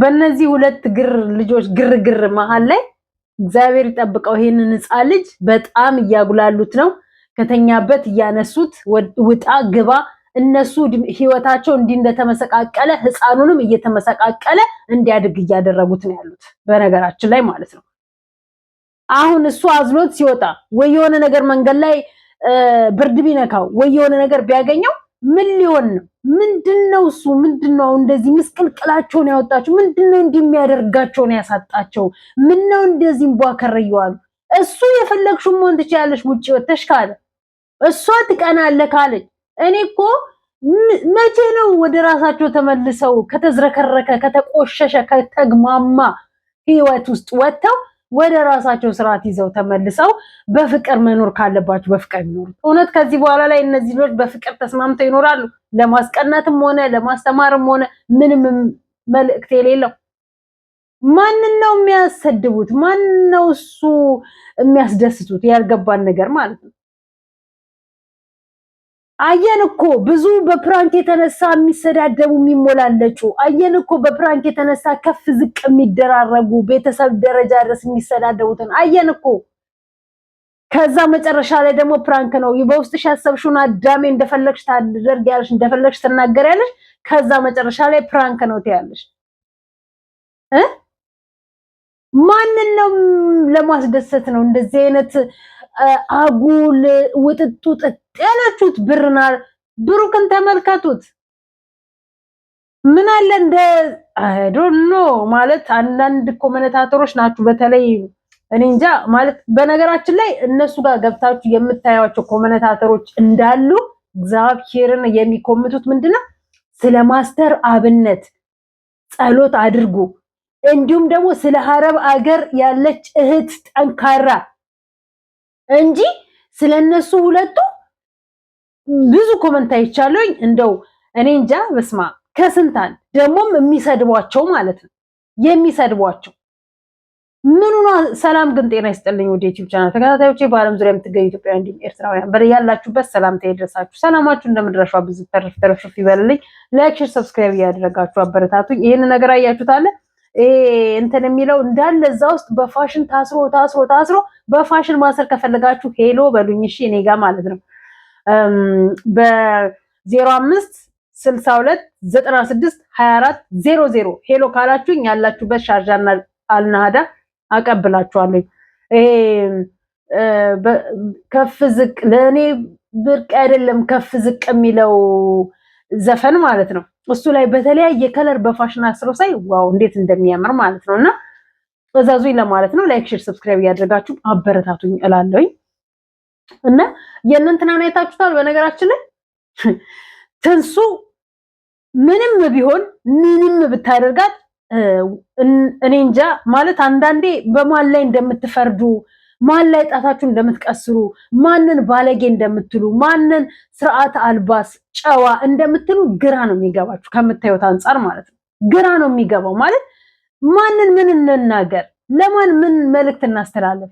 በእነዚህ ሁለት ልጆች ግርግር መሃል ላይ እግዚአብሔር ይጠብቀው። ይሄንን ሕፃን ልጅ በጣም እያጉላሉት ነው። ከተኛበት እያነሱት ውጣ ግባ፣ እነሱ ህይወታቸው እንዲህ እንደተመሰቃቀለ ሕፃኑንም እየተመሰቃቀለ እንዲያድግ እያደረጉት ነው ያሉት። በነገራችን ላይ ማለት ነው። አሁን እሱ አዝሎት ሲወጣ ወይ የሆነ ነገር መንገድ ላይ ብርድ ቢነካው ወይ የሆነ ነገር ቢያገኘው ምን ሊሆን ነው? ምንድነው እሱ ምንድነው እንደዚህ ምስቅልቅላቸውን ያወጣቸው? ምንድነው እንደሚያደርጋቸው ነው ያሳጣቸው? ምንነው እንደዚህ እንቧከረየዋል? እሱ የፈለግሽው መሆን ትችያለሽ ውጪ ወተሽ ካለ እሷ ትቀናለህ ካለች እኔ እኮ መቼ ነው ወደ ራሳቸው ተመልሰው ከተዝረከረከ ከተቆሸሸ ከተግማማ ህይወት ውስጥ ወጥተው ወደ ራሳቸው ስርዓት ይዘው ተመልሰው በፍቅር መኖር ካለባቸው በፍቅር ይኖሩ። እውነት ከዚህ በኋላ ላይ እነዚህ ልጆች በፍቅር ተስማምተው ይኖራሉ? ለማስቀናትም ሆነ ለማስተማርም ሆነ ምንም መልእክት የሌለው። ማንን ነው የሚያሰድቡት? ማንን ነው እሱ የሚያስደስቱት? ያልገባን ነገር ማለት ነው። አየን እኮ ብዙ በፕራንክ የተነሳ የሚሰዳደቡ የሚሞላለጩ፣ አየን እኮ በፕራንክ የተነሳ ከፍ ዝቅ የሚደራረጉ ቤተሰብ ደረጃ ድረስ የሚሰዳደቡትን አየን እኮ። ከዛ መጨረሻ ላይ ደግሞ ፕራንክ ነው በውስጥሽ ያሰብሽውን አዳሜ እንደፈለግሽ ታደርጊያለሽ፣ እንደፈለግሽ ትናገሪያለሽ። ከዛ መጨረሻ ላይ ፕራንክ ነው ትያለሽ። ማንን ነው ለማስደሰት ነው እንደዚህ አይነት አጉል ውጥጡ ጥጥ ያላችሁት? ብሩክን ተመልከቱት። ምን አለ እንደ አይ ዶንት ኖ ማለት አንዳንድ ኮሜንታተሮች ናችሁ በተለይ እኔ እንጃ ማለት በነገራችን ላይ እነሱ ጋር ገብታችሁ የምታዩቸው ኮሜንታተሮች እንዳሉ እግዚአብሔርን የሚኮምቱት ምንድነው ስለ ማስተር አብነት ጸሎት አድርጉ፣ እንዲሁም ደግሞ ስለ ሀረብ አገር ያለች እህት ጠንካራ እንጂ ስለነሱ ሁለቱ ብዙ ኮመንት አይቻለኝ። እንደው እኔ እንጃ በስማ ከስንታን ደግሞም የሚሰድቧቸው ማለት ነው የሚሰድቧቸው ምኑና። ሰላም ግን ጤና ይስጥልኝ ወደ ዩቲዩብ ቻናል ተከታታዮቼ፣ በአለም ዙሪያ የምትገኙ ኢትዮጵያውያን እንዲሁም ኤርትራውያን በያላችሁበት ሰላምታ ይድረሳችሁ። ሰላማችሁ እንደምድረሻው ብዙ ተረፍረፍ ይበልልኝ። ላይክ፣ ሼር፣ ሰብስክራይብ ያደረጋችሁ አበረታቱኝ። ይሄን ነገር አያችሁታል እንትን የሚለው እንዳለ እዛ ውስጥ በፋሽን ታስሮ በፋሽን ማሰር ከፈለጋችሁ ሄሎ በሉኝ እሺ፣ እኔ ጋር ማለት ነው በ05 62 96 24 00 ሄሎ ካላችሁኝ ያላችሁበት ሻርጃና አልናዳ አቀብላችኋለሁ። ይሄ ከፍ ዝቅ ለኔ ብርቅ አይደለም፣ ከፍ ዝቅ የሚለው ዘፈን ማለት ነው። እሱ ላይ በተለያየ ከለር በፋሽን አስረው ሳይ ዋው እንዴት እንደሚያምር ማለት ነውና እዛዙኝ ለማለት ነው። ላይክ ሼር ሰብስክራይብ ያደርጋችሁ አበረታቱኝ እላለሁኝ። እና የእነንትናን አይታችሁታል። በነገራችን ላይ ትንሱ ምንም ቢሆን ምንም ብታደርጋት እኔ እንጃ ማለት አንዳንዴ በማን ላይ እንደምትፈርዱ ማን ላይ ጣታችሁ እንደምትቀስሩ ማንን ባለጌ እንደምትሉ ማንን ስርዓት አልባስ ጨዋ እንደምትሉ ግራ ነው የሚገባችሁ ከምታዩት አንፃር ማለት ነው። ግራ ነው የሚገባው ማለት ማንን ምን እንናገር፣ ለማን ምን መልእክት እናስተላልፍ?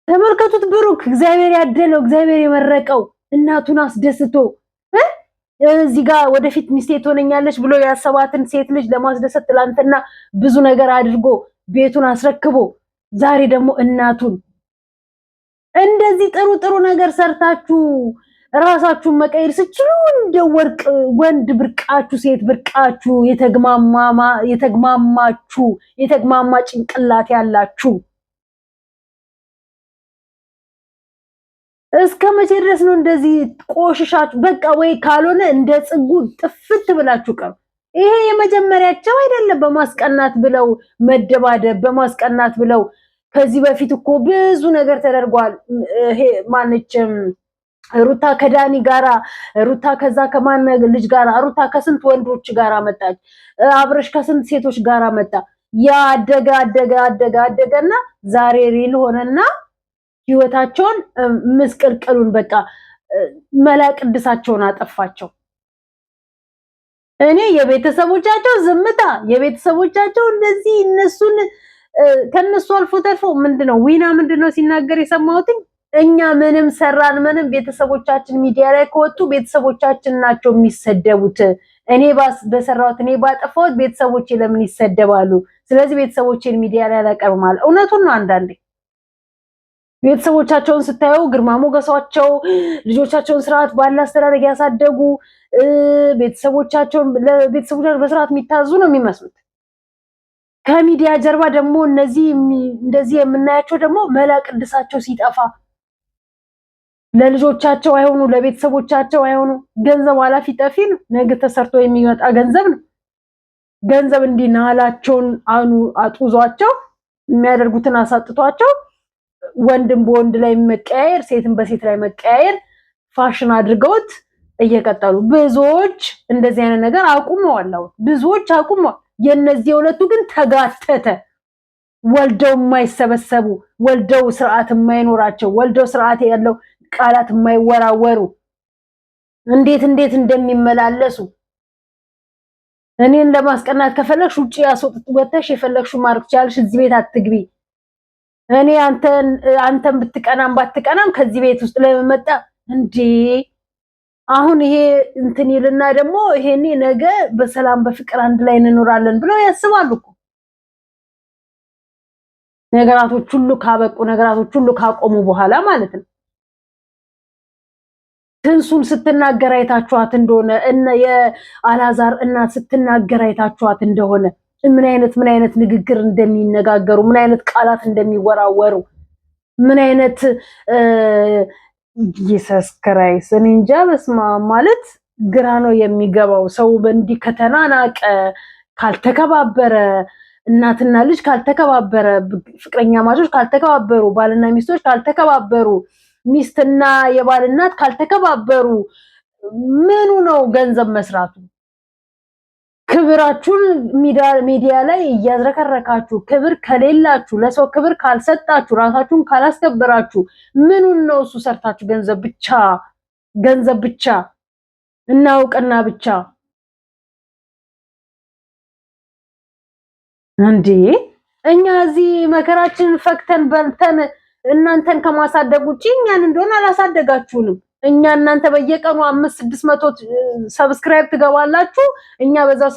ተመልከቱት። ብሩክ እግዚአብሔር ያደለው እግዚአብሔር የመረቀው እናቱን አስደስቶ እዚህ ጋር ወደፊት ሚስቴ ትሆነኛለች ብሎ ያሰባትን ሴት ልጅ ለማስደሰት ትላንትና ብዙ ነገር አድርጎ ቤቱን አስረክቦ ዛሬ ደግሞ እናቱን እንደዚህ ጥሩ ነገር ሰርታችሁ ራሳችሁን መቀየር ስችሉ እንደ ወርቅ ወንድ ብርቃችሁ ሴት ብርቃችሁ የተግማማ ጭንቅላት ያላችሁ እስከ መቼ ድረስ ነው እንደዚህ ቆሽሻችሁ? በቃ ወይ ካልሆነ እንደ ጽጉ ጥፍት ብላችሁ ቀሩ። ይሄ የመጀመሪያቸው አይደለም። በማስቀናት ብለው መደባደብ፣ በማስቀናት ብለው ከዚህ በፊት እኮ ብዙ ነገር ተደርጓል። ይሄ ማንችም ሩታ ከዳኒ ጋራ፣ ሩታ ከዛ ከማን ልጅ ጋራ፣ ሩታ ከስንት ወንዶች ጋራ መጣች፣ አብረሽ ከስንት ሴቶች ጋራ መጣ። ያ አደገና ዛሬ ሪል ሆነና ህይወታቸውን ምስቅልቅሉን በቃ መላ ቅድሳቸውን አጠፋቸው። እኔ የቤተሰቦቻቸው ዝምታ የቤተሰቦቻቸው እንደዚህ እነሱን ከነሱ አልፎ ተርፎ ምንድነው ዊና ምንድነው ሲናገር የሰማሁት እኛ ምንም ሰራን ምንም ቤተሰቦቻችን ሚዲያ ላይ ከወጡ ቤተሰቦቻችን ናቸው የሚሰደቡት እኔ በሰራሁት እኔ ባጠፋሁት ቤተሰቦቼ ለምን ይሰደባሉ? ስለዚህ ቤተሰቦቼን ሚዲያ ላይ አላቀርብም ማለት እውነቱን ነው። አንዳንዴ ቤተሰቦቻቸውን ስታዩ ግርማ ሞገሳቸው ልጆቻቸውን ስርዓት ባለ አስተዳደግ ያሳደጉ ቤተሰቦቻቸውን በስርዓት የሚታዙ ነው የሚመስሉት። ከሚዲያ ጀርባ ደግሞ እንደዚህ የምናያቸው ደግሞ መላ ቅድሳቸው ሲጠፋ ለልጆቻቸው አይሆኑ ለቤተሰቦቻቸው አይሆኑ። ገንዘብ ኃላፊ ጠፊ ነው። ነገ ተሰርቶ የሚመጣ ገንዘብ ነው። ገንዘብ እንዲናላቸውን አጡዟቸው የሚያደርጉትን አሳጥቷቸው ወንድም በወንድ ላይ መቀያየር፣ ሴትን በሴት ላይ መቀያየር ፋሽን አድርገውት እየቀጠሉ ብዙዎች እንደዚህ አይነት ነገር አቁመዋል። ብዙዎች አቁመዋል። የነዚህ ሁለቱ ግን ተጋተተ። ወልደው የማይሰበሰቡ ወልደው ስርዓት የማይኖራቸው ወልደው ስርዓት ያለው ቃላት የማይወራወሩ እንዴት እንደሚመላለሱ እኔን ለማስቀናት ከፈለግሽ ውጪ ወተሽ የፈለግሽው ማድረግ ትችያለሽ። እዚህ ቤት አትግቢ። እኔ አንተን ብትቀናም ባትቀናም ከዚህ ቤት ውስጥ ለመመጣ እንዴ አሁን ይሄ እንትን ይልና ደግሞ ይሄኔ ነገ በሰላም በፍቅር አንድ ላይ እንኖራለን ብለው ያስባሉ እኮ። ነገራቶች ሁሉ ካበቁ ነገራቶች ሁሉ ካቆሙ በኋላ ማለት ነው። ትንሱን ስትናገር አይታችኋት እንደሆነ የአላዛር እናት ስትናገር አይታችኋት እንደሆነ ምን አይነት ንግግር እንደሚነጋገሩ ምን አይነት ቃላት እንደሚወራወሩ ምን አይነት ኢየሱስ ክርስቶስ እኔ እንጃ። በስማ ማለት ግራ ነው የሚገባው። ሰው በእንዲህ ከተናናቀ ካልተከባበረ እናትና ልጅ ካልተከባበረ ፍቅረኛ ማቾች ካልተከባበሩ ባልና ሚስቶች ካልተከባበሩ ሚስትና የባል እናት ካልተከባበሩ ምኑ ነው ገንዘብ መስራቱ? ክብራችሁን ሚዲያ ላይ እያዝረከረካችሁ ክብር ከሌላችሁ ለሰው ክብር ካልሰጣችሁ ራሳችሁን ካላስከበራችሁ ምኑን ነው እሱ ሰርታችሁ ገንዘብ ብቻ እናውቅና ብቻ እንዴ? እኛ እዚህ መከራችንን ፈክተን በልተን እናንተን ከማሳደግ ውጪ እኛን እንደሆነ አላሳደጋችሁንም። እኛ እናንተ በየቀኑ 500-600 ሰብስክራይብ ትገባላችሁ። እኛ በዛው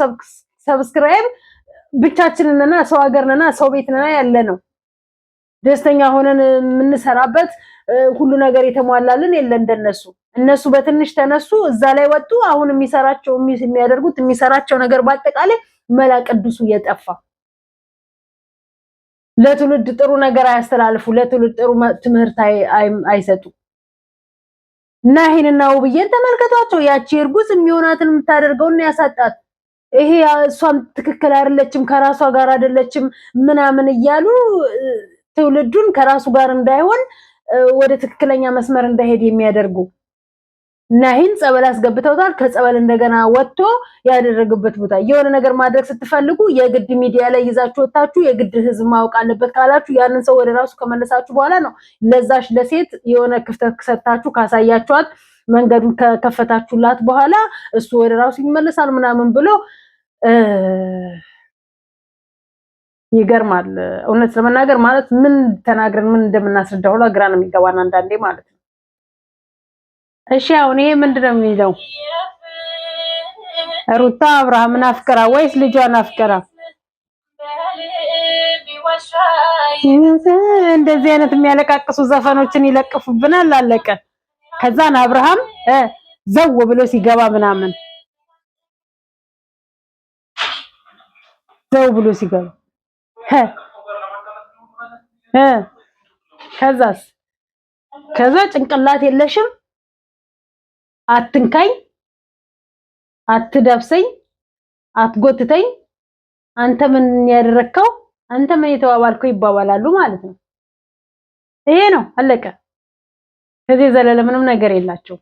ሰብስክራይብ ብቻችንን ነና ሰው ሀገር ነና ሰው ቤት ነና ያለ ነው። ደስተኛ ሆነን የምንሰራበት ሁሉ ነገር የተሟላልን የለ እንደነሱ። እነሱ በትንሽ ተነሱ እዛ ላይ ወጡ። አሁን የሚሰራቸው ነገር በአጠቃላይ መላ ቅዱሱ እየጠፋ ለትውልድ ጥሩ ነገር አያስተላልፉ። ለትውልድ ጥሩ ትምህርት አይሰጡ። እና ይሄንና ውብዬን ተመልከቷቸው። ያቺ እርጉዝ የሚሆናትን የምታደርገውን ያሳጣት። ይሄ እሷም ትክክል አይደለችም ከራሷ ጋር አይደለችም ምናምን እያሉ ትውልዱን ከራሱ ጋር እንዳይሆን ወደ ትክክለኛ መስመር እንዳይሄድ የሚያደርጉ እና ይሄን ጸበል አስገብተውታል። ከጸበል እንደገና ወጥቶ ያደረገበት ቦታ የሆነ ነገር ማድረግ ስትፈልጉ የግድ ሚዲያ ላይ ይዛችሁ ወጣችሁ የግድ ህዝብ ማወቅ አለበት ካላችሁ ያንን ሰው ወደ ራሱ ከመለሳችሁ በኋላ ነው ለዛሽ ለሴት የሆነ ክፍተት ከሰጣችሁ ካሳያችኋት መንገዱን ከከፈታችሁላት በኋላ እሱ ወደ ራሱ ይመለሳል ምናምን ብሎ ይገርማል። እውነት ለመናገር ማለት ምን ተናግረን ምን እንደምናስረዳው ሁላ ግራ ነው የሚገባን አንዳንዴ ማለት ነው። እሺ አሁን ይሄ ምንድነው የሚለው? ሩታ አብርሃምን አፍቅራ ወይስ ልጇን አፍቅራ? እንደዚህ አይነት የሚያለቃቅሱ ዘፈኖችን ይለቅፉብናል። አለቀ። ከዛን አብርሃም ዘው ብሎ ሲገባ ምናምን ዘው ብሎ ሲገባ ከዛ ጭንቅላት የለሽም አትንካኝ፣ አትዳብሰኝ፣ አትጎትተኝ፣ አንተ ምን ያደረከው፣ አንተ ምን የተባባልከው ይባባላሉ ማለት ነው። ይሄ ነው አለቀ። ከዚህ ዘለለ ምንም ነገር የላቸው።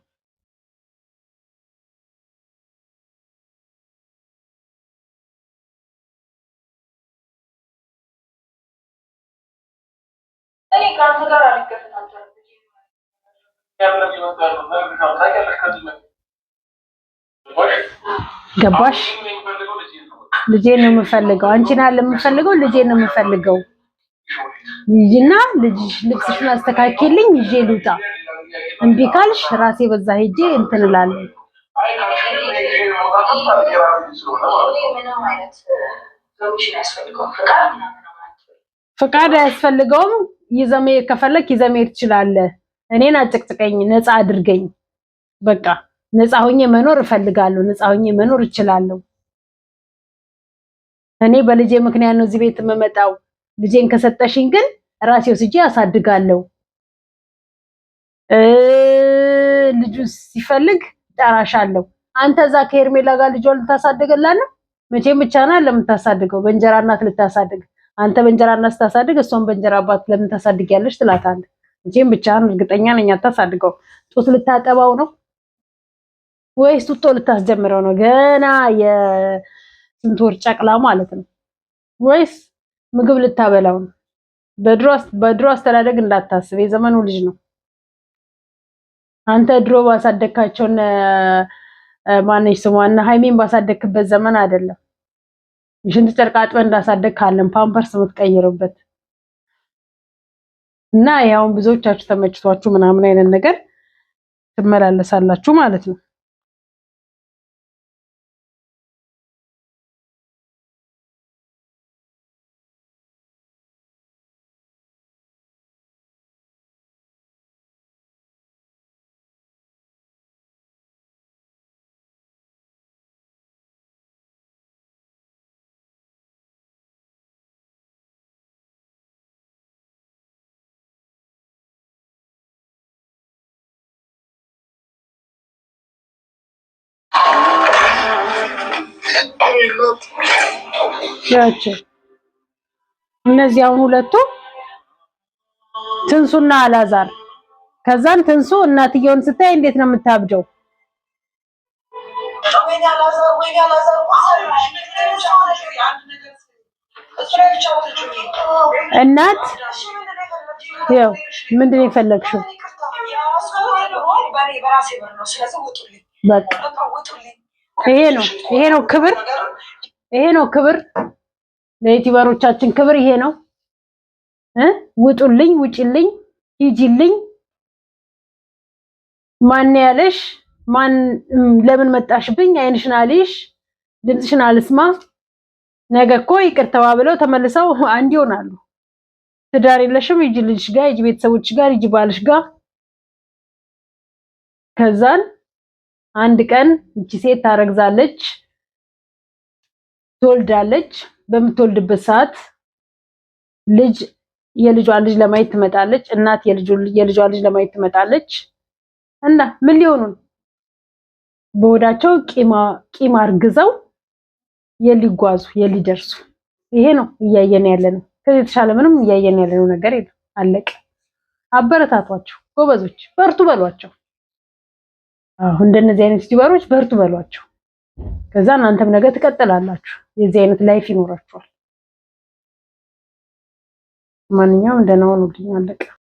ገባሽ? ልጄን ነው የምፈልገው። አንቺን አለ የምፈልገው ልጄን ነው የምፈልገው። ይጂና ልብስሽን አስተካክልኝ ይዤ ልውጣ። እምቢ ካልሽ ራሴ በዛ ሄጄ እንትን እላለሁ። ፍቃድ አያስፈልገውም። ይዘህ መሄድ ከፈለክ ይዘህ መሄድ ትችላለህ። እኔን አጨቅጭቀኝ፣ ነፃ አድርገኝ። በቃ ነፃ ሆኜ መኖር እፈልጋለሁ። ነፃ ሆኜ መኖር እችላለሁ። እኔ በልጄ ምክንያት ነው እዚህ ቤት የምመጣው። ልጄን ከሰጠሽኝ ግን ራሴ ወስጄ አሳድጋለሁ። ልጁ ሲፈልግ ጠራሻለሁ። አንተ እዛ ከሄርሜላ ጋር ልጇን ልታሳድግላት ነው? መቼም ብቻ ነው ለምታሳድገው በእንጀራ እናት ልታሳድግ። አንተ በእንጀራ እናት ስታሳድግ እሷን በእንጀራ አባት ለምን ታሳድጊያለሽ ትላታለህ። መቼም ብቻህን እርግጠኛ ነኝ አታሳድገው። ጡት ልታጠባው ነው ወይስ ጡጦ ልታስጀምረው ነው? ገና የስንት ወር ጨቅላ ማለት ነው። ወይስ ምግብ ልታበላው ነው? በድሮ አስተዳደግ እንዳታስብ፣ የዘመኑ ልጅ ነው። አንተ ድሮ ባሳደግካቸውን ማነሽ ስሟና ሃይሜን ባሳደግክበት ዘመን አይደለም። ሽንት ጨርቅ አጥበህ እንዳሳደግ ካለን ፓምፐርስ የምትቀይርበት እና ያውን ብዙዎቻችሁ ተመችቷችሁ ምናምን አይነት ነገር ትመላለሳላችሁ ማለት ነው። ያቸው እነዚህ አሁን ሁለቱ ትንሱና አላዛር። ከዛን ትንሱ እናትየውን ስታይ እንዴት ነው የምታብደው? እናት ያው ምንድን ነው የፈለግሽው? በቃ ይሄ ነው ክብር። ይሄ ነው ክብር። ለዩቲዩበሮቻችን ክብር ይሄ ነው። ውጡልኝ፣ ውጪልኝ፣ ሂጂልኝ። ማን ያለሽ? ማን ለምን መጣሽብኝ? አይንሽን አልይሽ፣ ድምፅሽን አልስማ። ነገ እኮ ይቅር ተባብለው ተመልሰው አንድ ይሆናሉ። ትዳር የለሽም፣ ሂጂ ልጅሽ ጋር፣ ሂጂ ቤተሰቦችሽ ጋር፣ ሂጂ ባልሽ ጋር። ከዛን አንድ ቀን እቺ ሴት ታረግዛለች፣ ትወልዳለች። በምትወልድበት ሰዓት የልጇን ልጅ ለማየት ትመጣለች። እናት የልጇን ልጅ ለማየት ትመጣለች። እና ምን ሊሆኑ በወዳቸው ቂም አርግዘው የሊጓዙ የሊደርሱ። ይሄ ነው እያየን ያለነው። ከዚህ የተሻለ ምንም እያየን ያለነው ነገር የለም። አለቀ። አበረታቷቸው ጎበዞች፣ በርቱ በሏቸው። እንደነዚህ አይነት ዩቲዩበሮች በርቱ በሏቸው። ከዛ እናንተም ነገ ትቀጥላላችሁ። የዚህ አይነት ላይፍ ይኖራችኋል። ማንኛውም ደህና ሁኑልኝ። አለቀ።